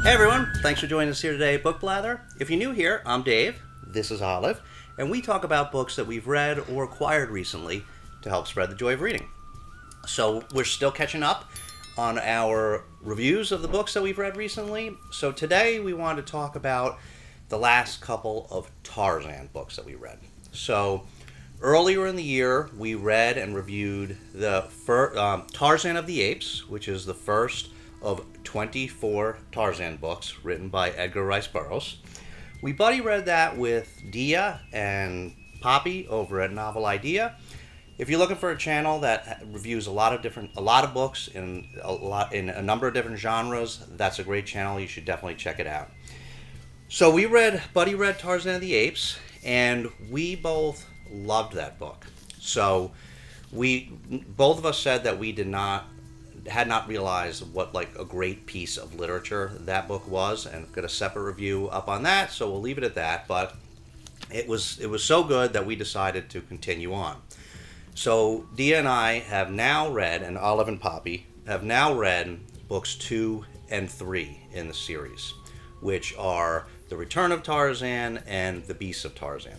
Hey everyone, thanks for joining us here today at Book Blather. If you're new here, I'm Dave, this is Olive, and we talk about books that we've read or acquired recently to help spread the joy of reading. So we're still catching up on our reviews of the books that we've read recently. So today we want to talk about the last couple of Tarzan books that we read. So earlier in the year, we read and reviewed the Tarzan of the Apes, which is the first of 24 Tarzan books written by Edgar Rice Burroughs. We buddy read that with Dia and Poppy over at Novel Idea. If you're looking for a channel that reviews a lot of books in a number of different genres, that's a great channel. You should definitely check it out. So Buddy read Tarzan of the Apes, and we both loved that book. So both of us said that we had not realized what a great piece of literature that book was, and I've got a separate review up on that, so we'll leave it at that. But it was so good that we decided to continue on. So Dia and I have now read, and Olive and Poppy have now read books 2 and 3 in the series, which are The Return of Tarzan and The Beasts of Tarzan.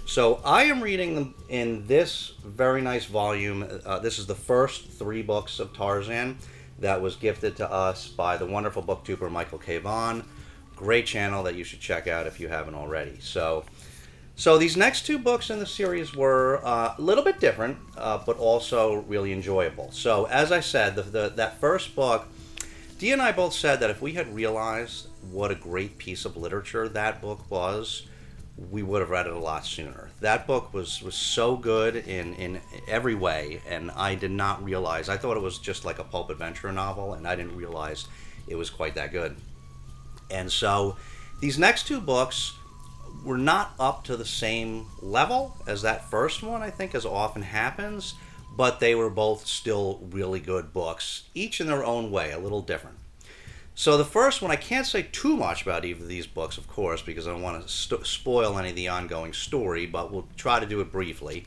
So I am reading them in this very nice volume. This is the first 3 books of Tarzan that was gifted to us by the wonderful booktuber Michael K. Vaughan. Great channel that you should check out if you haven't already. So these next 2 books in the series were a little bit different, but also really enjoyable. So as I said, that first book, Dee and I both said that if we had realized what a great piece of literature that book was, we would have read it a lot sooner. That book was so good in every way, and I did not realize. I thought it was just like a pulp adventure novel, and I didn't realize it was quite that good. And so these next 2 books were not up to the same level as that first one, I think, as often happens, but they were both still really good books, each in their own way, a little different. So the first one, I can't say too much about either of these books, of course, because I don't want to spoil any of the ongoing story, but we'll try to do it briefly.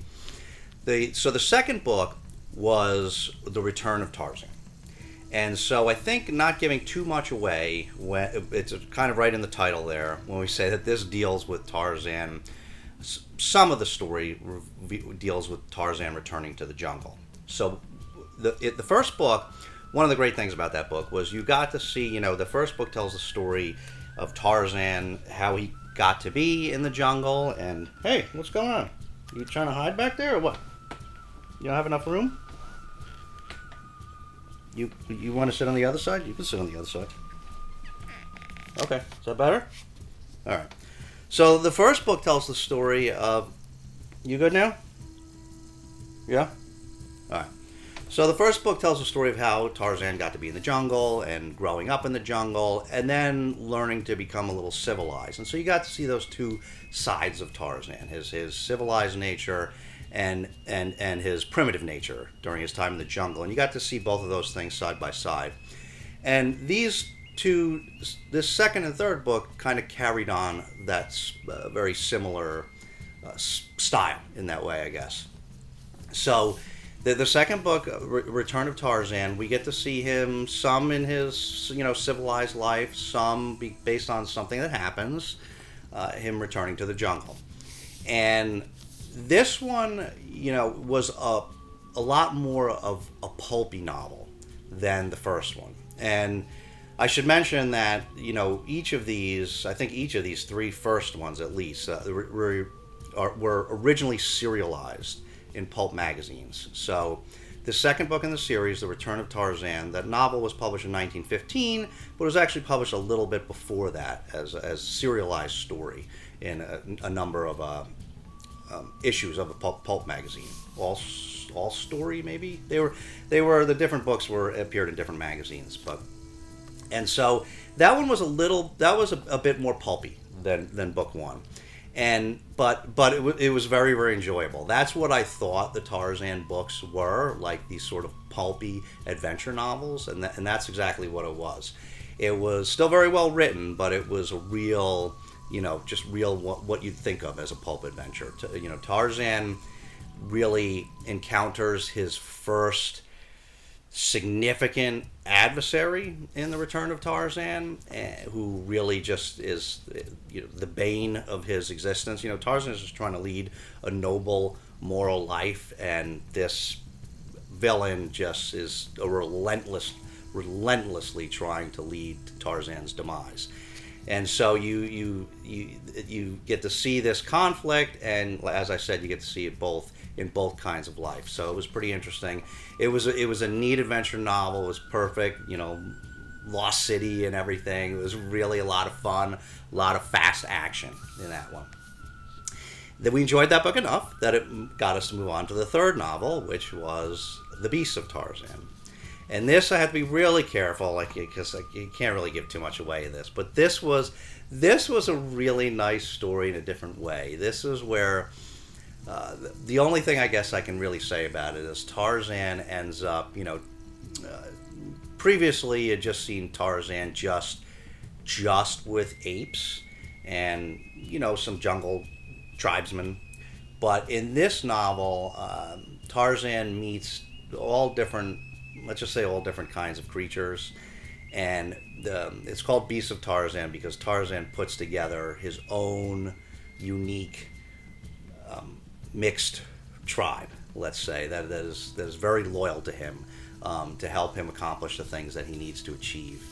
So the second book was The Return of Tarzan. And so I think not giving too much away, it's kind of right in the title there, when we say that this deals with Tarzan. Some of the story deals with Tarzan returning to the jungle. So the first book, one of the great things about that book was you got to see, the first book tells the story of Tarzan, how he got to be in the jungle, and hey, what's going on? You trying to hide back there or what? You don't have enough room? You want to sit on the other side? You can sit on the other side. Okay, is that better? All right. So the first book tells the story of... You good now? Yeah? All right. So the first book tells the story of how Tarzan got to be in the jungle and growing up in the jungle and then learning to become a little civilized. And so you got to see those 2 sides of Tarzan, his civilized nature and his primitive nature during his time in the jungle. And you got to see both of those things side by side. And this second and third book kind of carried on that very similar style in that way, I guess. So the second book, Return of Tarzan, we get to see him some in his civilized life, some based on something that happens, him returning to the jungle. And this one, was a lot more of a pulpy novel than the first one. And I should mention that, each of these 3 first ones at least, were originally serialized in pulp magazines. So the second book in the series, The Return of Tarzan, that novel was published in 1915, but it was actually published a little bit before that as a serialized story in a number of issues of a pulp magazine. All Story, maybe? The different books appeared in different magazines, and so that one was a bit more pulpy than book 1. But it was very, very enjoyable. That's what I thought the Tarzan books were, like these sort of pulpy adventure novels, and that's exactly what it was. It was still very well written, but it was a real, just real what you'd think of as a pulp adventure. Tarzan really encounters his first significant adversary in the Return of Tarzan, who really just is, the bane of his existence. Tarzan is just trying to lead a noble, moral life, and this villain just is relentlessly trying to lead to Tarzan's demise. And so you get to see this conflict, and as I said, you get to see it in both kinds of life. So it was pretty interesting. It was a neat adventure novel. It was perfect, Lost City and everything. It was really a lot of fun, a lot of fast action in that one. Then we enjoyed that book enough that it got us to move on to the third novel, which was The Beasts of Tarzan. And this I had to be really careful, because you can't really give too much away in this. But this was a really nice story in a different way. This is where the only thing I guess I can really say about it is Tarzan ends up, previously you had just seen Tarzan just with apes and some jungle tribesmen. But in this novel, Tarzan meets all different kinds of creatures, and it's called Beasts of Tarzan because Tarzan puts together his own unique mixed tribe, let's say, that is very loyal to him, to help him accomplish the things that he needs to achieve.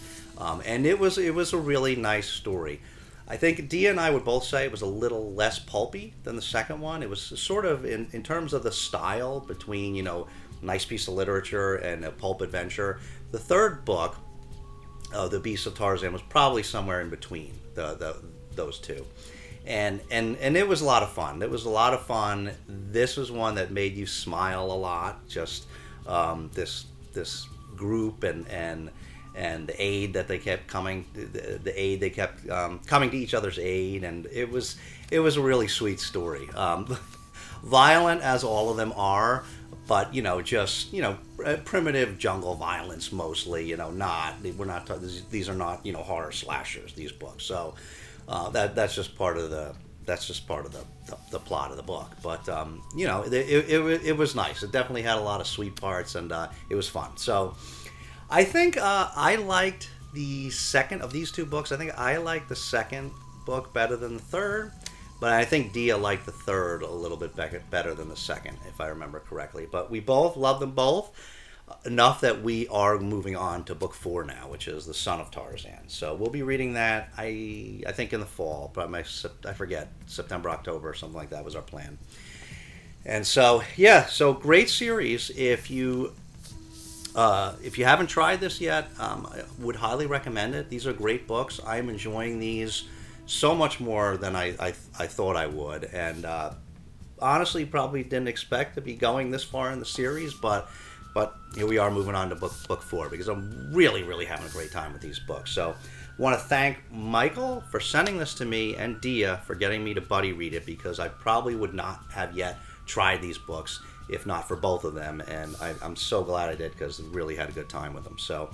And it was a really nice story. I think Dia and I would both say it was a little less pulpy than the second one. It was sort of, in terms of the style, between, nice piece of literature and a pulp adventure. The third book, The Beasts of Tarzan, was probably somewhere in between those two. And it was a lot of fun. It was a lot of fun. This was one that made you smile a lot. Just this group and the aid that they kept coming, the aid they kept coming to each other's aid, and it was a really sweet story. Violent as all of them are, but primitive jungle violence mostly. These are not horror slashers, these books. So that's just part of the plot of the book. But it was nice. It definitely had a lot of sweet parts, and it was fun. So I think I liked the second of these two books. I think I liked the second book better than the third. But I think Dia liked the third a little bit better than the second, if I remember correctly. But we both love them both enough that we are moving on to book 4 now, which is The Son of Tarzan. So we'll be reading that, I think, in the fall. But I forget, September, October, or something like that was our plan. And so, so great series. If you haven't tried this yet, I would highly recommend it. These are great books. I'm enjoying these so much more than I thought I would, and honestly probably didn't expect to be going this far in the series, but here we are moving on to book 4, because I'm really having a great time with these books. So I want to thank Michael for sending this to me, and Dia for getting me to buddy read it, because I probably would not have yet tried these books if not for both of them, and I'm so glad I did, because I really had a good time with them. So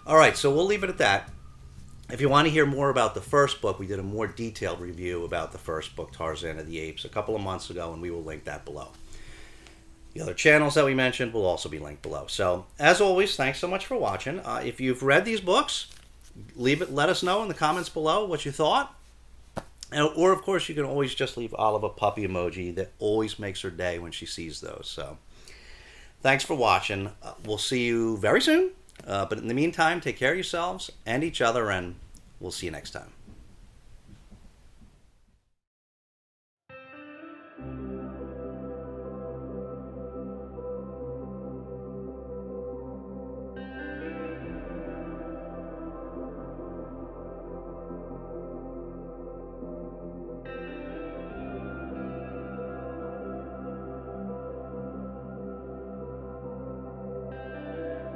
alright, so we'll leave it at that. If you want to hear more about the first book, we did a more detailed review about the first book, Tarzan of the Apes, a couple of months ago, and we will link that below. The other channels that we mentioned will also be linked below. So, as always, thanks so much for watching. If you've read these books, let us know in the comments below what you thought. Or, of course, you can always just leave Olive a puppy emoji. That always makes her day when she sees those. So, thanks for watching. We'll see you very soon. But in the meantime, take care of yourselves and each other, and we'll see you next time.